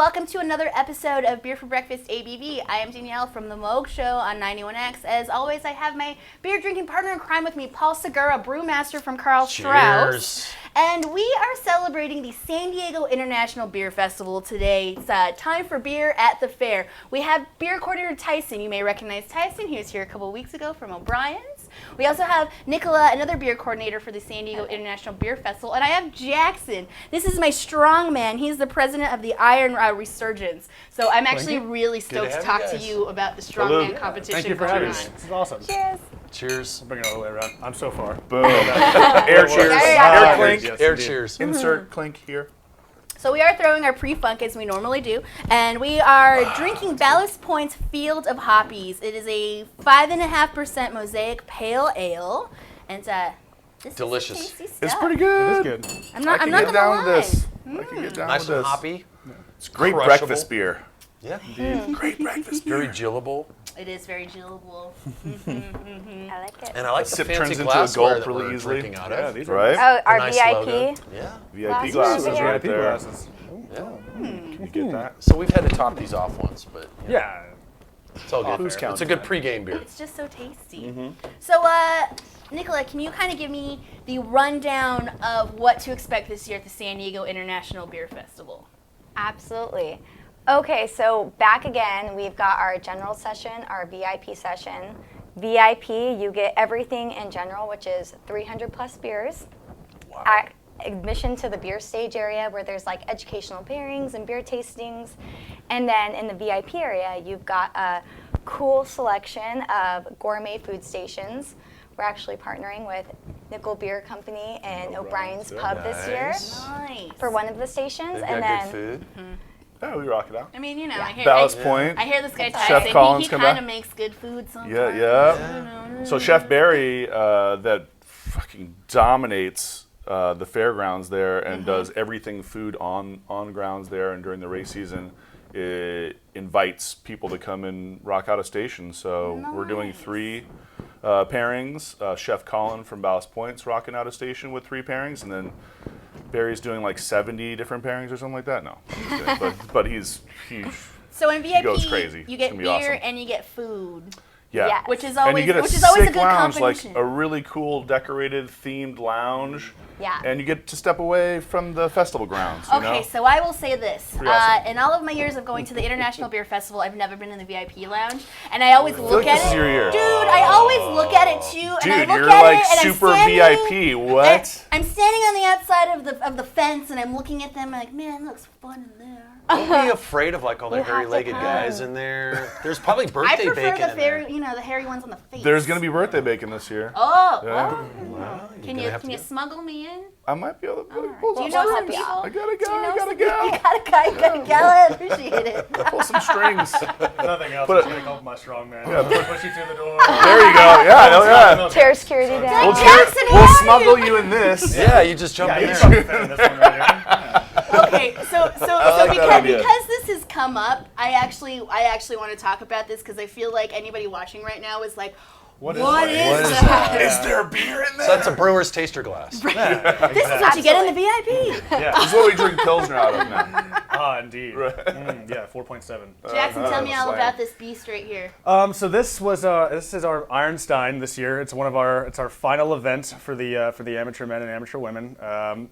welcome to another episode of Beer for Breakfast ABV. I am Danielle from The Moog Show on 91X. As always, I have my beer drinking partner in crime with me, Paul Segura, brewmaster from Karl Strauss. And we are celebrating the San Diego International Beer Festival today. It's time for beer at the fair. We have beer coordinator Tyson. You may recognize Tyson. He was here a couple weeks ago from O'Brien's. We also have Nicola, another beer coordinator for the San Diego International Beer Festival. And I have Jackson. This is my strong man. He's the president of the Iron Resurgence. So I'm actually really stoked to talk to you about the strongman competition. Thank you for having us. This is awesome. Cheers. Cheers. I'll bring it all the way around. I'm so far. Boom. Air cheers. Air clink. Yes, Air cheers. Insert clink here. So we are throwing our pre-funk as we normally do, and we are drinking Ballast Point's Field of Hoppies. It is a 5.5% Mosaic Pale Ale, and this delicious. Is tasty stuff. It's pretty good. It is good. I'm not I can gonna get down lie. with this. I can get down Nice with and this. hoppy. It's great Crushable. breakfast beer. Yeah. Great breakfast beer. Very gillable. It is very gillable. I like it. And I like A the sip fancy turns into a glassware gulp that really we're easily. drinking out Yeah, of. these are Right? Oh, our Nice VIP. logo. Yeah. VIP Glasses glasses over here. right VIP there. glasses. Yeah. Can you get that? So we've had to top these off once, but Yeah. it's all good. Who's It's counting a good that? pregame beer. It's just so tasty. So, Nicola, can you kind of give me the rundown of what to expect this year at the San Diego International Beer Festival? Absolutely. Okay, so back again, we've got our general session, our VIP session. VIP, you get everything in general, which is 300 plus beers. Wow. Admission to the beer stage area where there's like educational pairings and beer tastings. And then in the VIP area, you've got a cool selection of gourmet food stations. We're actually partnering with Nickel Beer Company and O'Brien's Pub this year Nice. for one of the stations. They've And got then good food. Yeah, we rock it out. I mean, you know, I hear Ballast Point. I hear this guy Chef Tyson. Collins He come kind back. of makes good food sometimes. Yeah. So Chef Barry, that fucking dominates the fairgrounds there and does everything food on grounds there, and during the race season, it invites people to come and rock out a station. So we're doing 3 pairings. Chef Colin from Ballast Point's rocking out a station with 3 pairings, and then Barry's doing like 70 different pairings or something like that. No, I'm just kidding. but he's So in VIP, goes crazy. you It's get gonna be beer awesome. and you get food, yeah. Yes. which is And always you get a which is always a sick good lounge, like combination. a really cool decorated themed lounge. Yeah. And you get to step away from the festival grounds, you Okay, know? so I will say this. Pretty awesome. In all of my years of going to the International Beer Festival, I've never been in the VIP lounge. And I always look like at this it. is your year. Dude, I always look at it too. Dude, and I look you're at like it and super I'm standing, VIP. What? I'm standing on the outside of the fence and I'm looking at them like, man, it looks fun in there. Don't be afraid of like all the You have to hairy-legged come. guys in there. There's probably I birthday prefer bacon the in there. the hairy ones on the face. There's going to be birthday bacon this year. Oh, Yeah. well, can gonna you have to can you go. smuggle me in? I might be able to All right. pull Do you some know some strings. people? I gotta Do go. you know I gotta some- go. You gotta go. I appreciate it. Pull some strings. Nothing else. Put I'm it- going to call my strong man. Yeah, Push you through the door. There you go. Yeah, hell yeah. Chair security down. We'll, Jackson, we'll how are smuggle you in this. Yeah, you just jump Yeah, in you're there. probably a fan of this one right here. Yeah. Okay, so like that idea. because this has come up, I actually want to talk about this because I feel like anybody watching right now is like, what is What is that? Is there beer in there? So that's a brewer's taster glass. This is what you get in the VIP. Yeah. This is what we drink Pilsner out of now. Ah, indeed. Yeah, 4.7. Jackson, tell me all slam. about this beast right here. So this is our Iron Stein this year. It's our final event for the amateur men and amateur women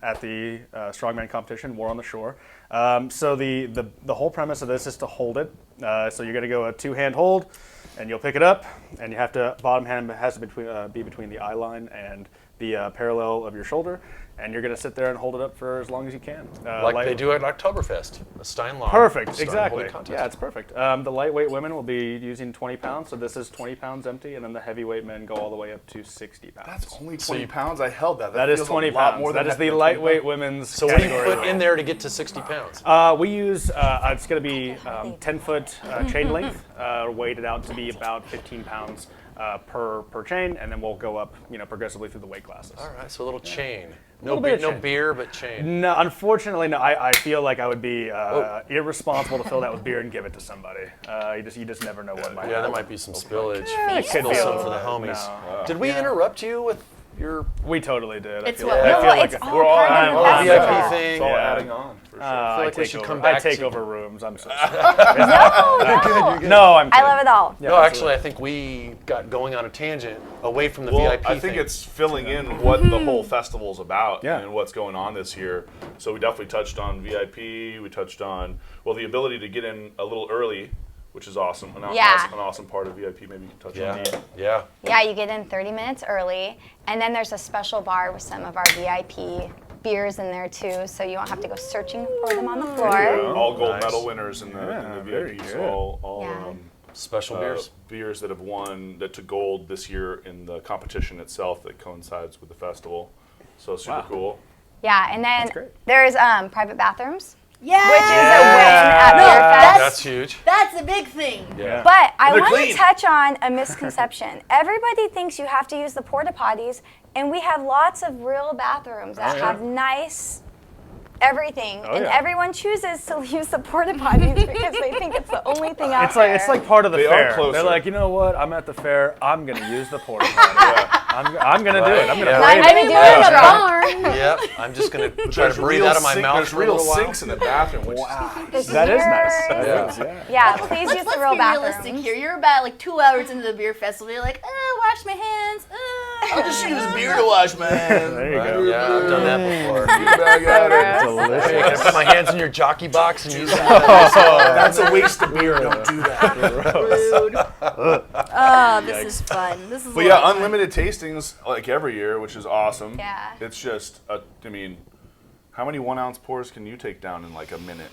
at the strongman competition, War on the Shore. So the whole premise of this is to hold it. So you're gonna go a 2-hand hold, and you'll pick it up, and you have to bottom hand has to be between the eye line and the parallel of your shoulder, and you're gonna sit there and hold it up for as long as you can. Like they do at Oktoberfest, a Stein Law. Perfect, Stein exactly. holding contest. Yeah, it's perfect. The lightweight women will be using 20 pounds, so this is 20 pounds empty, and then the heavyweight men go all the way up to 60 pounds. That's only 20 pounds. I held that. That is feels 20 a lot pounds. more than That is the 20 lightweight pounds. women's So what do you category. put in there to get to 60 pounds? We use, it's going to be 10-foot chain length, weighted out to be about 15 pounds per chain, and then we'll go up, progressively through the weight classes. All right, so a little chain. Little No, bit of no chain. beer, but chain. No, unfortunately, no. I feel like I would be irresponsible to fill that with beer and give it to somebody. You just never know what might Yeah, there happen. might be some spillage. it could Spill be a some little for the bit, homies. no. Did we interrupt you with We totally did. It's I feel what- like, No, I feel well, like it's a- all part of the Oh, festival. VIP thing. It's all Yeah. adding on for sure. feel like I we take should over. come I back take to- over rooms. I'm so sorry. No, No, I'm I kidding. love it all. Yeah, No, absolutely. actually, I think we got going on a tangent away from the Well, VIP I think thing. it's filling in what the whole festival's about Yeah. and what's going on this year. So we definitely touched on VIP. We touched on, well, the ability to get in a little early, which is awesome. Yeah. An awesome part of VIP. Maybe you can touch on Yeah, that. yeah. Yeah, you get in 30 minutes early, and then there's a special bar with some of our VIP beers in there too, so you don't have to go searching for them on the floor. go. All gold Nice. medal winners in the very VIP. good. So all Yeah. Special beers. beers that have won, that took gold this year in the competition itself that coincides with the festival. So super Wow. cool. Yeah, and then great. there's private bathrooms, Yeah. which is a win at No, Beer Fest. That's huge. That's a big thing. Yeah. But I They're want clean. to touch on a misconception. Everybody thinks you have to use the porta potties, and we have lots of real bathrooms that have nice everything, and yeah. everyone chooses to use the porta potties because they think it's the only thing out there. It's like part of the They are fair. closer. They're like, you know what? I'm at the fair. I'm gonna use the porta potty. I'm gonna do it. I'm gonna Yeah. brave Maybe it. do We're in it a drunk. barn. Yeah, I'm just gonna try to There's breathe real out of my sink- mouth There's for a real little while. sinks in the bathroom, which It's That is nice. yours. That is, yeah. Yeah, please use Let's the real be realistic bathrooms. here. You're about like 2 hours into the beer festival. You're like, wash my hands. I'll just use beer to wash my hands. There you Right? go. Yeah, I've done that before. Back at it. Delicious. Hey, can I put my hands in your jockey box and use them? That's a waste of beer. Don't do that. Rude. Oh, this is fun. This is. But a lot yeah, of fun. unlimited tastings like every year, which is awesome. Yeah. It's just, I mean, how many 1 ounce pours can you take down in like a minute?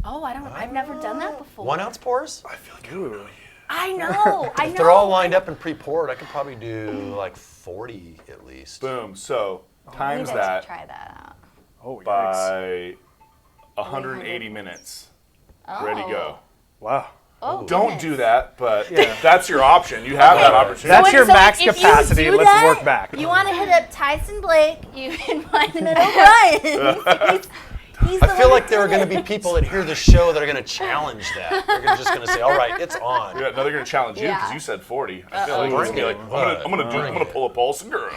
Oh, I've never done that before. 1 ounce pours? I feel like I don't know. I know. I know. If they're all lined up and pre-poured, I could probably do like 40 at least. Boom. So You times guys that should try that out. Oh, yikes. by 180 minutes. Ready, go. Wow. Oh, Don't goodness. do that, but that's your option. You have that opportunity. That's So your max if you capacity. do Let's that, work back. You want to hit up Tyson Blake? You can find him at O'Brien's. He's the I feel one like there are that going to be people that hear the show that are going to challenge that. They're just going to say, "All right, it's on." Yeah, no, they're gonna challenge you because Yeah. you said 40. I feel like Bring it's gonna be it. like, What? I'm gonna pull a Paul Segura.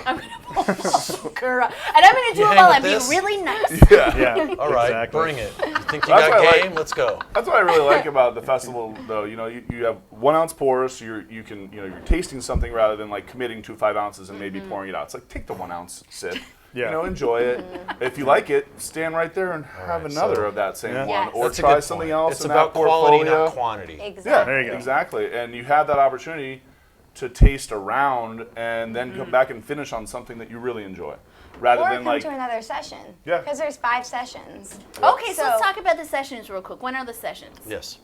Girl. And I'm going to do You it hang while with I'm being this? really nice. Yeah. All right, exactly. bring it. You think you That's got what I like. game? Let's go. That's what I really like about the festival, though. You know, you have 1 ounce pours, so you can you're tasting something rather than like committing to 5 ounces and maybe pouring it out. It's like take the 1 ounce sip. Yeah. You know, enjoy it. If you like it, stand right there and have right, another so- of that same Yeah. one, Yes. or That's a try good something point. else It's in about that quality, portfolio. not quantity. Exactly. Yeah, There you go. exactly. And you have that opportunity to taste around and then come back and finish on something that you really enjoy, rather Or than come like to another session. Yeah. Because there's 5 sessions. Okay, so let's So- talk about the sessions real quick. When are the sessions? Yes.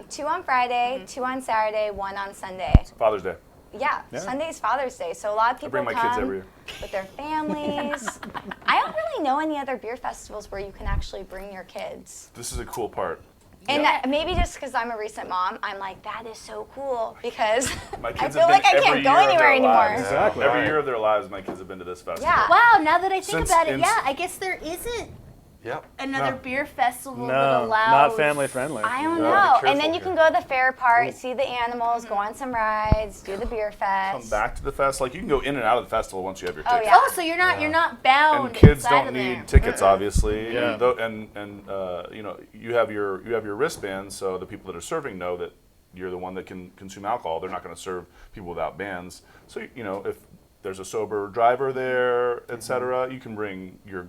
2 on Friday, 2 on Saturday, 1 on Sunday. Father's Day. Yeah, Sunday's Father's Day, so a lot of people bring my come kids every year. with their families. I don't really know any other beer festivals where you can actually bring your kids. This is a cool part. And that, maybe just because I'm a recent mom, I'm like, that is so cool because My I kids feel have been like I every can't go year of anywhere their anymore. lives. Exactly. Every Right. year of their lives, my kids have been to this festival. Yeah. Wow, now that I think Since about it, in- yeah, I guess there isn't Yep. another No. beer festival that No, allows. not family friendly. I don't Yeah, know. be And then careful you can here. go to the fair part, see the animals, go on some rides, do the beer fest. Come back to the fest. Like you can go in and out of the festival once you have your Oh, ticket. yeah. Oh, so you're not bound. And kids inside don't of need there. tickets, obviously. Yeah. And you know, you have your wristbands, so the people that are serving know that you're the one that can consume alcohol. They're not going to serve people without bands. So you know, if there's a sober driver there, etc., you can bring your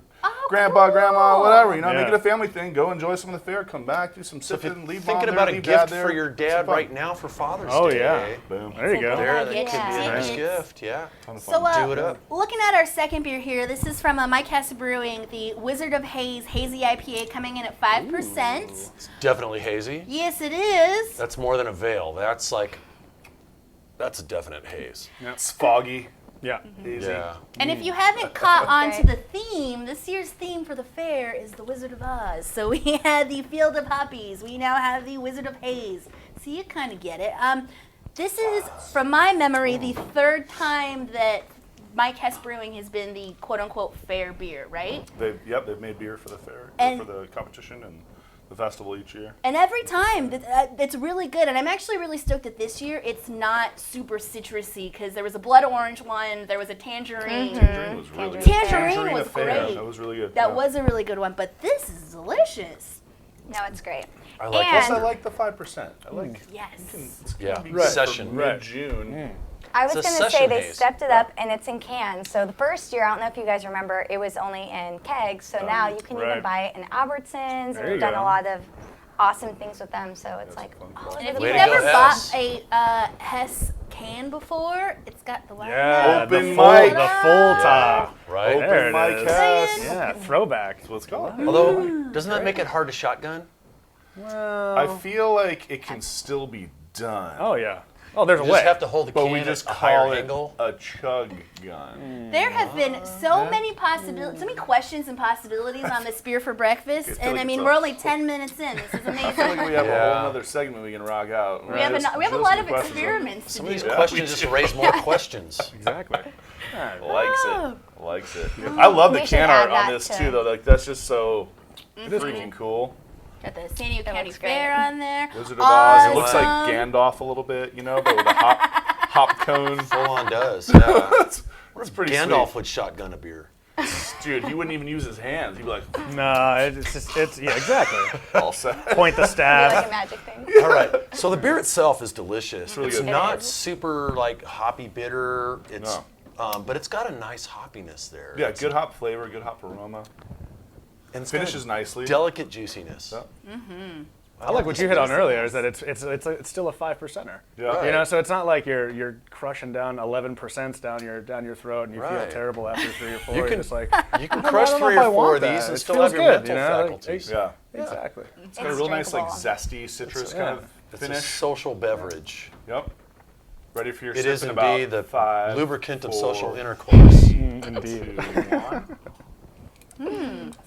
grandpa, grandma, whatever. You know, make Yeah. it a family thing. Go enjoy some of the fair. Come back, do some So if sipping, you're leave thinking mom about there, a leave dad gift there. for your Some dad fun. right now for Father's Oh, Day, yeah. Boom. There you go. there, that Get could be a nice tickets. gift. Yeah. Ton of So, fun. Do it up. looking at our second beer here, this is from My Castle Brewing, the Wizard of Haze Hazy IPA, coming in at 5%. It's definitely hazy. Yes, it is. That's more than a veil. That's a definite haze. It's foggy. Yeah. Easy. Yeah. And if you haven't caught on to Right. the theme, this year's theme for the fair is the Wizard of Oz. So we had the Field of Hoppies. We now have the Wizard of Haze. So you kind of get it. This is, from my memory, the third time that Mike Hess Brewing has been the quote-unquote fair beer, right? They've made beer for the fair, And- for the competition, and the festival each year. And every time, it's really good. And I'm actually really stoked that this year it's not super citrusy because there was a blood orange one, there was a tangerine. Tangerine was really good. Tangerine was affair. great. That was really good. That was a really good one, but this is delicious. No, it's great. I like And- Plus, I like the 5%. I like. Yes. It's Yeah. be Right. Session. for mid-June. I was It's a going to say session they haze. stepped it up, and it's in cans. So the first year, I don't know if you guys remember, it was only in kegs. So now you can even right. buy it in Albertsons, There and you we've done go. a lot of awesome things with them. So it's That's like fun. all And over if the Way you've to place. go, never bought Hess. a Hess can before, it's got the wire. Yeah, Open the full, mic. the full top. Right? Open There it mic is. cast. Yeah, throwback. That's what it's called. Although, doesn't that make it hard to shotgun? Well, I feel like it can still be done. oh yeah. Oh, there's You a way. just have to hold the But can we at just a higher call it angle. a chug gun. There have been so many possibilities, so many questions and possibilities on this beer for breakfast, feel and like I it's mean a- we're only 10 minutes in. This is I feel amazing. like we have a Yeah. whole other segment we can rock out. We have a lot of experiments to Some of do. these Yeah. questions just raise more questions. Exactly. Likes Oh. it. Likes it. I love the We should can add art on that this to- too, though. Like that's just so freaking cool. Got the San Diego County looks great. Fair on there. Wizard of Oz. It looks like Awesome. Gandalf a little bit, but with a hop cone. Full on does. Yeah. That's pretty Gandalf sweet. would shotgun a beer. Dude, he wouldn't even use his hands. He'd be like, No, it's yeah, exactly. all set. Point the Like a staff. magic thing. All right. So the beer itself is delicious. really It's good. not It is. super like hoppy bitter. It's No. but it's got a nice hoppiness there. Yeah, It's- good hop flavor, good hop aroma. and it's got a Finishes nicely. delicate juiciness. Yeah. I like what you hit on earlier is that it's still a 5%er. Yeah. You know, so it's not like you're crushing down 11% down your throat and you feel Right. terrible after 3 or 4. You You're can just like you can I crush don't know 3 if I or 4 want of that. these and It still feels have your good, mental you know? faculties. Yeah. Exactly. It's got a real nice, like, drinkable. zesty citrus Yeah. kind of It's a finish. social beverage. Yep. Ready for your It sip is in indeed about the 5, lubricant of 4, social intercourse. Indeed. 2, 1.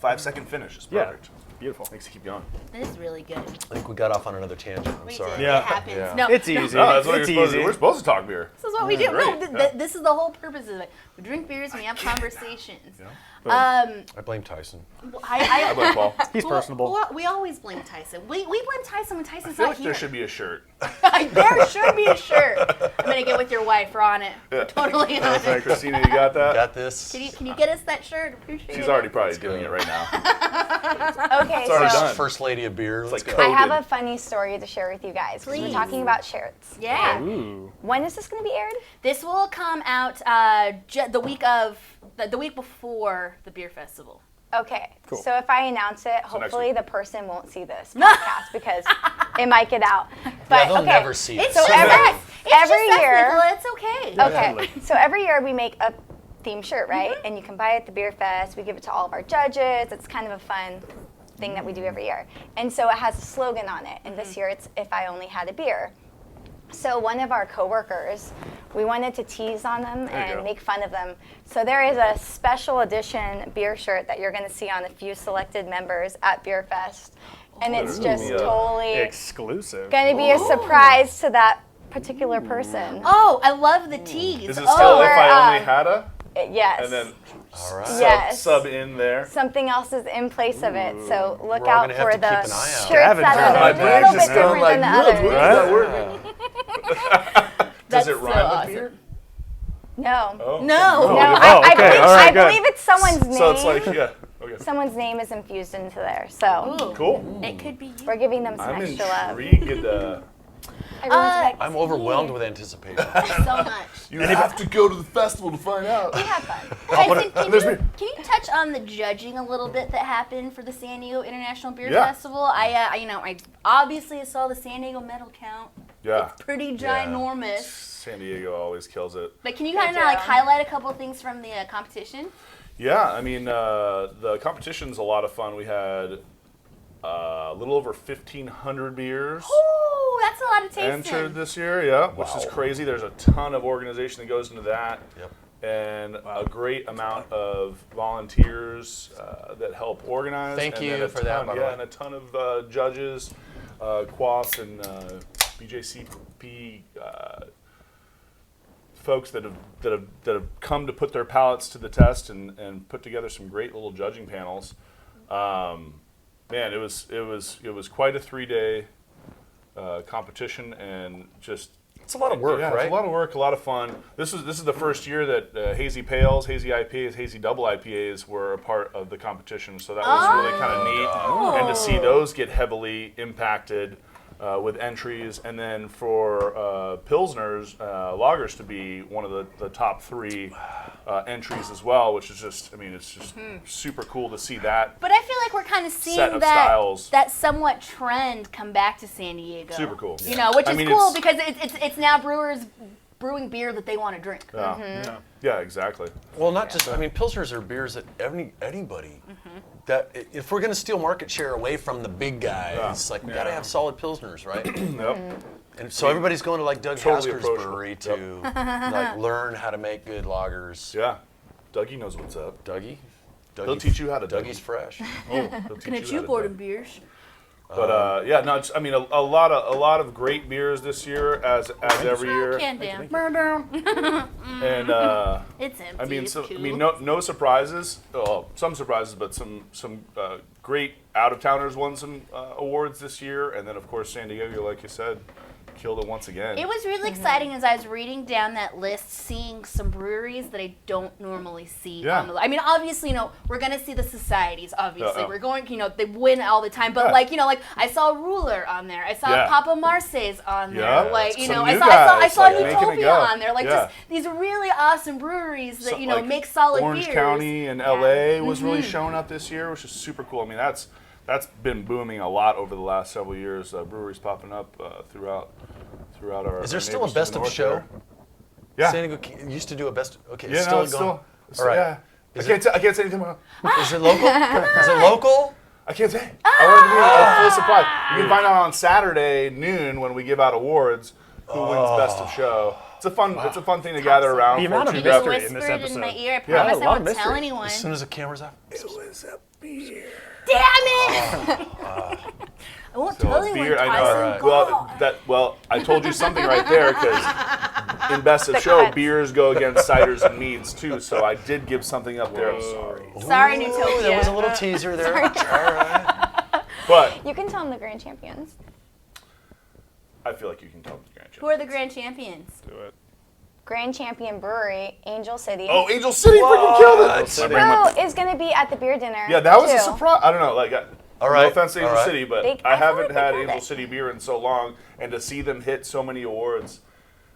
5-second finish is Yeah. perfect. Beautiful. Makes you keep going. This is really good. I think we got off on another tangent. I'm We sorry. did. Yeah. It happens. Yeah. No, It's easy. No, that's what it's you're supposed to easy. do. We're supposed to talk beer. This is what we do. great. No, this is the whole purpose of it. We drink beers and we have conversations. I blame Tyson. I blame Paul. He's personable. We always blame Tyson. We blame Tyson when I Tyson's feel not like here. there should be a shirt. There should be a shirt. I'm gonna get with your wife. We're on it. We're totally on Sorry, it. Christina, you got that? Got this? Can you get us that shirt? Appreciate She's it. already probably doing it right now. Okay, It's already so done. First lady of beer. It's Let's like go. I have coded. a funny story to share with you guys. 'Cause Please. We're talking about shirts. Yeah. Ooh. When is this going to be aired? This will come out the week before the beer festival. Okay. Cool. So if I announce it, next hopefully week. the person won't see this podcast because it might get out. But Yeah, they'll okay. never see it. It's So just every- us. It's every just us, year- Nicola. It's okay. Okay. So every year we make a theme shirt, right? And you can buy it at the beer fest. We give it to all of our judges. It's kind of a fun thing that we do every year. And so it has a slogan on it. And this year it's "If I Only Had a Beer." So one of our coworkers, we wanted to tease on them you and go. make fun of them. So there is a special edition beer shirt that you're going to see on a few selected members at Beer Fest. And it's just Ooh. totally Exclusive. going to be a surprise to that particular person. Oh, I love the tease. Is it Oh, still if we're, I only had a? Yes. And then All right. Yes. sub in there. Something else is in place of it. So look We're all out gonna have for to the keep an eye out. shirts Scavenger that hunt. are a My little brain's bit just going different than the others. Right? Does That's it so rhyme awesome. with beer? No. Oh. No. No, Oh, I, okay. believe, All right, I good. believe it's someone's name. So it's like, yeah. Okay. Someone's name is infused into there. So Ooh. Cool. It could be you. we're giving them some I'm extra love. intrigued. Everyone's like, I'm overwhelmed with anticipation. So much. You have to go to the festival to find out. we have fun. Tyson, can There's you touch on the judging a little bit that happened for the San Diego International Beer Yeah. Festival? I obviously saw the San Diego medal count. Yeah. It's pretty ginormous. San Diego always kills it. But can you kind of They like do. highlight a couple things from the competition? Yeah, I mean, the competition's a lot of fun. We had a little over 1,500 beers Ooh, that's a lot of tasting. entered this year, yeah, which is crazy. There's a ton of organization that goes into that. Yep. And a great amount of volunteers that help organize. Thank and you then a for that, ton- by the Yeah, way. and a ton of judges, Quaff and BJCP folks that have come to put their palates to the test and put together some great little judging panels. man, it was quite a 3-day competition, and just It's a lot of work, yeah, right? it's a lot of work, a lot of fun. This is the first year that hazy pales, hazy IPAs, hazy double IPAs were a part of the competition, so that was really kind of neat, and to see those get heavily impacted with entries, and then for Pilsners, lagers to be one of the top 3 entries as well, which is just, I mean, it's just super cool to see that. But I feel like we're kind of seeing Set of that styles. that somewhat trend come back to San Diego. Super cool. You know, which I is mean, cool it's- because it's now brewers brewing beer that they want to drink. Yeah, exactly. Well, not just, I mean, Pilsners are beers that anybody, that if we're going to steal market share away from the big guys, like we got to have solid Pilsners, right? Yep. And so everybody's going to like Doug Totally Hasker's approachable. brewery to like learn how to make good lagers. Yeah. Dougie knows what's up. Dougie? He'll teach you how to Dougie's fresh. He'll teach Can it how you to boredom dug. beers? But yeah, no, it's, I mean, a lot of great beers this year, as every year, Can down. and It's empty. I mean, it's so cool. I mean, no surprises. Well, some surprises, but some great out of towners won some awards this year, and then of course San Diego, like you said, killed it once again. It was really exciting as I was reading down that list, seeing some breweries that I don't normally see Yeah. on the. I mean, obviously, we're gonna see the societies. Obviously, Uh-oh. we're going. They win all the time. But Yeah. like I saw Ruler on there. I saw Yeah. Papa Marseille's on there. Yeah. Like Some I new saw guys, like, making it Utopia go. on there. Like Yeah. just these really awesome breweries that So, like, make solid Orange beers. County and LA was really showing up this year, which is super cool. I mean, that's been booming a lot over the last several years. Breweries popping up throughout our. Is there our still a neighbors to best the of north show? there. Yeah. San Diego used to do a best. Okay, Yeah, it's no, still it's going. still. All right. Yeah. Is I can't say anything about. Is it local? Is it local? I can't say. I wanted to be a full surprise. You can find out on Saturday noon when we give out awards who wins best of show. It's a fun thing to gather around. The for amount of You two just mystery in whispered this in my episode. ear. I Yeah, promise a I lot of won't tell mystery. anyone. As soon as the camera's off. It was a beer. Damn it! I won't tell anyone. Beer, I know. Tyson. Well, I told you something right there because in best of show, cuts. beers go against ciders and meads too. So I did give something up there. I'm sorry, Sorry, Ooh, Nutopia. there was a little teaser there. All right. but You can tell them the grand champions. I feel like you can tell the grand Who are the grand champions? Do it. Grand champion brewery, Angel City. Oh, Angel City freaking killed it. What? My brain went- Who is going to be at the beer dinner? Yeah, that was a too. surprise. I don't know, like, All no right, offense to all Angel right. City, but I I feel haven't like they had killed Angel it. City beer in so long, and to see them hit so many awards,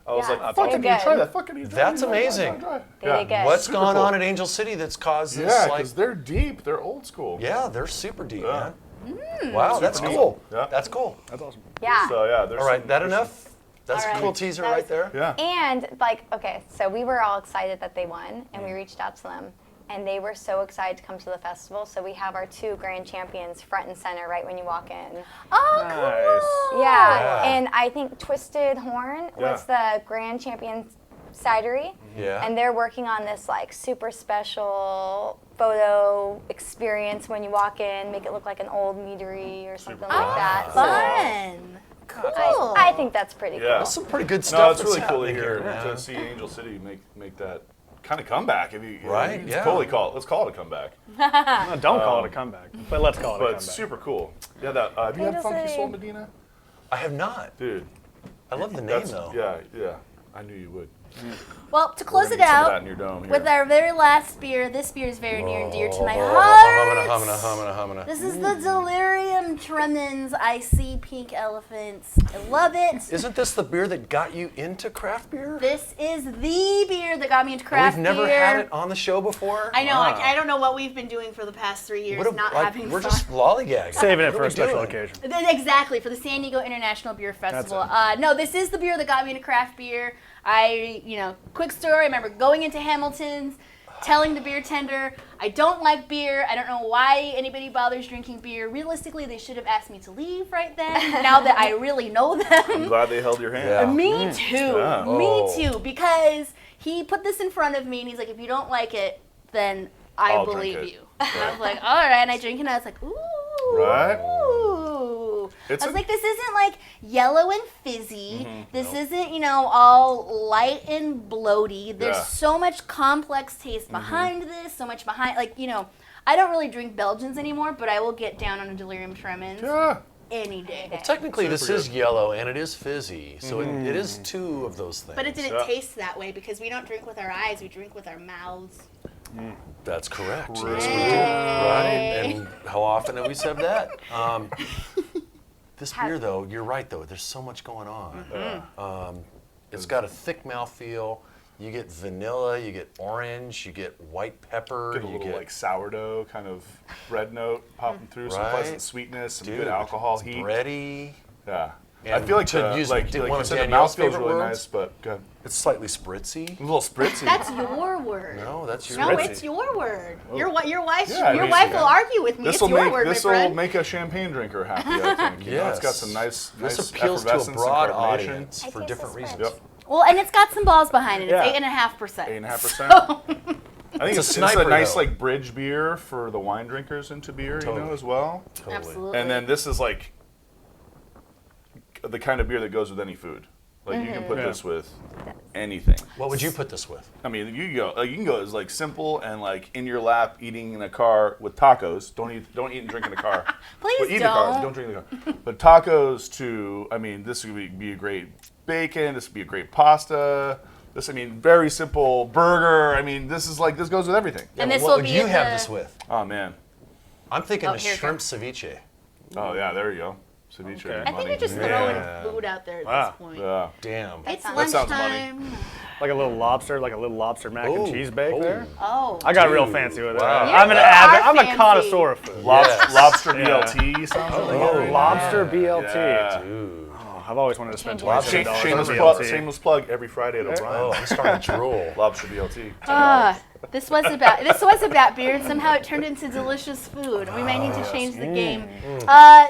I was Yeah, like, they're fucking, you try good. that, fucking, you try That's it, try it, try it, amazing. try it. They did good. What's Super gone cool. on at Angel City that's caused this? Yeah, like, because they're deep, they're old school. yeah, they're super deep, Yeah. man. Wow, that's neat. cool. Yeah. That's cool. That's awesome. Yeah. So yeah, there's All right, some- that there's enough? That's All a right. cool teaser That right was- there. Yeah. And okay, so we were all excited that they won, and we reached out to them, and they were so excited to come to the festival. So we have our 2 grand champions front and center right when you walk in. Oh, cool. Yeah, and I think Twisted Horn Yeah. was the grand champion cidery. Yeah. And they're working on this like super special photo experience when you walk in, make it look like an old meadery or something like that. So Fun. Cool. I think that's pretty Yeah. That's some pretty good No, stuff. it's really that's cool to happening hear here, man. to see Angel City make that kind of comeback. If you, Right, let's yeah. Totally let's call it a comeback. No, don't call it a comeback, but let's call it a But comeback. it's super cool. Yeah, that have you had Angel Funky City. Soul Medina? I have not. Dude, I love the name that's though. yeah. I knew you would. Well, to We're close gonna it get some of that out in your dome here. with our very last beer, this beer is very near and dear to my heart. Humana. This is the Delirium Tremens. I see pink elephants. I love it. Isn't this the beer that got you into craft beer? This is the beer that got me into And craft we've never beer. had it on the show before. I know. Wow. I don't know what we've been doing for the past 3 years, What a- not like, having we're fun. just lollygagging. Saving it What for are a we special doing? occasion. Exactly, for the San Diego International Beer Festival. it. No, this is the beer that got me into craft beer. Quick story, I remember going into Hamilton's, telling the beer tender, I don't like beer. I don't know why anybody bothers drinking beer. Realistically, they should have asked me to leave right then, now that I really know them. I'm glad they held your hand. Yeah. Me too. Yeah. Oh. Me too. Because he put this in front of me and he's like, if you don't like it, then I I'll drink believe it. you. And I was like, all right. And I drink it and I was like, ooh. Right? Ooh. It's I was a- like, this isn't like yellow and fizzy. This Nope. isn't, all light and bloaty. There's Yeah. so much complex taste behind this, so much behind, I don't really drink Belgians anymore, but I will get down on a delirium tremens any day. Well, technically, this is yellow and it is fizzy, so it is two of those things. But it didn't taste that way because we don't drink with our eyes, we drink with our mouths. That's correct. Yes, we do. Right? And how often have we said that? This beer, though, you're right, though. There's so much going on. It's got a thick mouthfeel. You get vanilla, you get orange, you get white pepper. Get a little like sourdough kind of bread note popping through, some Right. pleasant sweetness, some good alcohol heat. Bready. Yeah. And I feel like to use like one you of said, the Danielle's mouth feels favorite really words? nice, but good. It's slightly spritzy. A little spritzy. That's your word. No, that's your No, word. it's your word. Your wife Yeah, your I mean, wife will argue with me. It's your word, my This will friend. make a champagne drinker happy, I think. You know, it's got Yes. some nice This appeals to a effervescence and broad carbonation. audience I for taste different the reasons. French. Yep. Well, and it's got some balls behind it. It's Yeah. 8.5%. 8.5%. So, I think It's a it's sniper, a nice though. like bridge beer for the wine drinkers into beer, you know, as well. Totally. absolutely. And then this is like the kind of beer that goes with any food. Like you can put this with anything. What would you put this with? I mean, you can go as like simple and like in your lap, eating in a car with tacos. Don't eat and drink in a car. Please But eat in the car. don't. Don't drink in the car. But tacos to, I mean, this would be a great bacon. This would be a great pasta. This, I mean, very simple burger. I mean, this goes with everything. And this what will would be you in have the- this with? Oh man. I'm thinking Oh, the here it shrimp goes. ceviche. Oh yeah, there you go. Ceviche. Okay. I think money. you're just throwing food out there at Wow. this point. Yeah. Damn. It's That sounds lunchtime. Like a little lobster mac and cheese bake there. Oh. I got real Dude, fancy with it. wow. I'm a fancy. connoisseur of food. Yes. Lobster Yeah. BLT sounds like it. Lobster BLT. Yeah. Dude. Oh, I've always wanted to spend Change $27 Shameless on plug, BLT. shameless plug every Friday at O'Brien. Oh, I'm starting to drool. Lobster BLT. This was about beer, and somehow it turned into delicious food. We might need to change the game.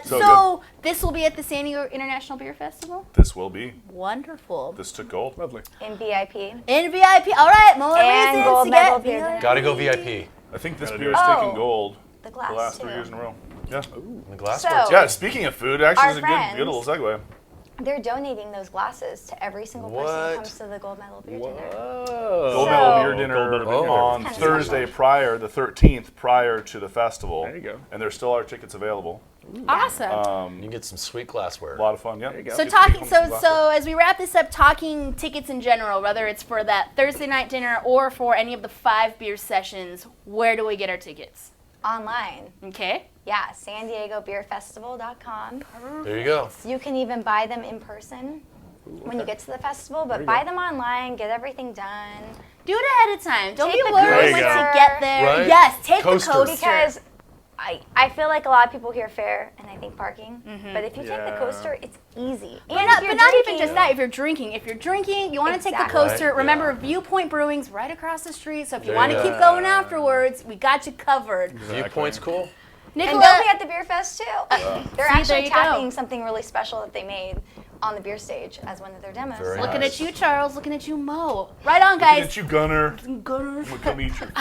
So So this will be at the San Diego International Beer Festival. This will be. Wonderful. This took gold. Lovely. In VIP. In VIP. All right, more And reasons gold to medal get beer. Gotta go VIP. I think this Gotta beer do is it. taking Oh. gold The the glass, last too. 3 years in a row. Yeah. The glass So- works. Yeah, speaking of food, actually, Our is a friends- good little segue. They're donating those glasses to every single person What? that comes to the gold medal beer dinner. Gold So- medal beer dinner Gold medal beer dinner. on Kinda Thursday special. the 13th, prior to the festival. There you go. And there still are tickets available. Awesome. You can get some sweet glassware. A lot of fun, yeah. you go. So Get talking, people some glasses. so as we wrap this up, talking tickets in general, whether it's for that Thursday night dinner or for any of the 5 beer sessions, where do we get our tickets? Online. Okay. Yeah, San Diego Beer Festival.com. There you go. You can even buy them in person when you get to the festival, but buy them online, get everything done. Do it ahead of time. Don't Take be the worried There you once go. you get there. Right? Yes, take Coaster. the coaster. Because I feel like a lot of people hear fare and I think parking, but if you take the Yeah. coaster, it's easy. But And not, if you're but not even drinking- just that. If you're drinking, you want to take the Exactly. coaster. Right, Remember, yeah. Viewpoint Brewing's right across the street. So if you There want you to go. keep going afterwards, we got you covered. Viewpoint's cool. And Nicola, they'll be at the Beer Fest too. They're there actually you go. tapping something really special that they made on the beer sage as one of their demos. Very So- nice. looking at you, Charles. Looking at you, Mo. Right on, Looking guys. at you, Gunner. Good. We'll come eat your food.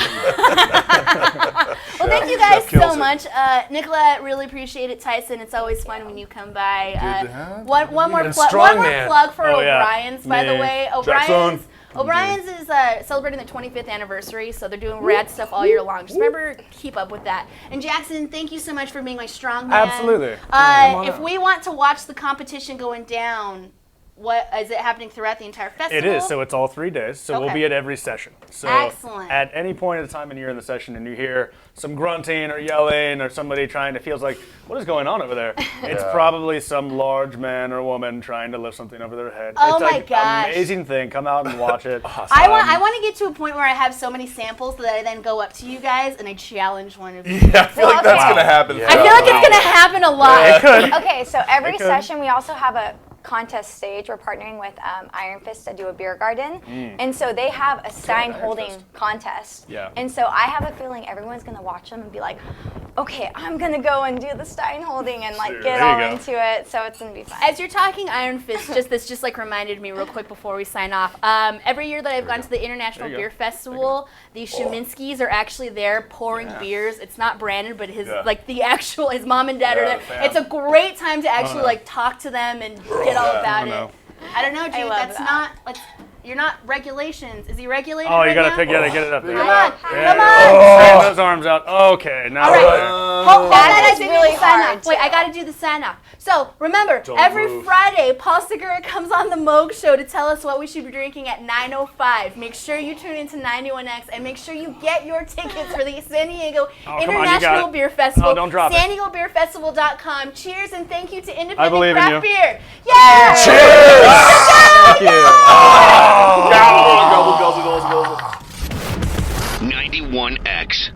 Well, thank you guys Chef kills so it. much. Nicola, really appreciate it. Tyson, it's always fun when you come by. Good to have One more And plug. strong One more man. plug for Oh, yeah. O'Brien's, by the Me. way. Jackson. O'Brien's is celebrating the 25th anniversary, so they're doing rad stuff all year long. Just remember, keep up with that. And Jackson, thank you so much for being my strong man. Absolutely. on If up. we want to watch the competition going down, what is it happening throughout the entire festival? It is, so it's all 3 days. So we'll Okay. be at every session. So Excellent. at any point in the time when you're in the session and you hear some grunting or yelling or somebody trying to feels like, what is going on over there? It's probably some large man or woman trying to lift something over their head. Oh it's my like gosh. amazing thing. Come out and watch it. I want to get to a point where I have so many samples that I then go up to you guys and I challenge one of you. Yeah, I feel like that's okay. going to happen. Yeah. I feel like it's going to happen a lot. Okay, so every could. session we also have a contest stage. We're partnering with Iron Fist to do a beer garden, and so they have a Stein holding contest. Yeah. And so I have a feeling everyone's gonna watch them and be like, okay, I'm gonna go and do the Stein holding and like Sure. get There you all go. into it. So it's gonna be fun. As you're talking Iron Fist, this just like reminded me real quick before we sign off. Every year that I've gone to the International There you go. Beer Festival, the Shaminskys are actually there pouring beers. It's not branded, but his like the actual his mom and dad are Yeah, there. the fam. It's a great time to actually like talk to them and get all about I don't it. I don't know, dude. love That's that. not. Let's You're not regulations. Is he regulated? Oh, you right gotta now? get it up there. Come on, Yeah. come on. Bring those arms out. Okay, now. All right. Hold That on, is I didn't really do the sign hard, off. Wait, too. I gotta do the sign off. So remember, Don't every move. Friday, Paul Segura comes on the Moog Show to tell us what we should be drinking at 9:05. Make sure you tune into 91X and make sure you get your tickets for the San Diego come on, you got International it. Beer Festival. Oh, don't drop it. SanDiegoBeerFestival.com. Cheers and thank you to I Independent believe in Craft you. Beer. Yeah! Thank you. Gobble, gobble, gobble, gobble, gobble. 91X.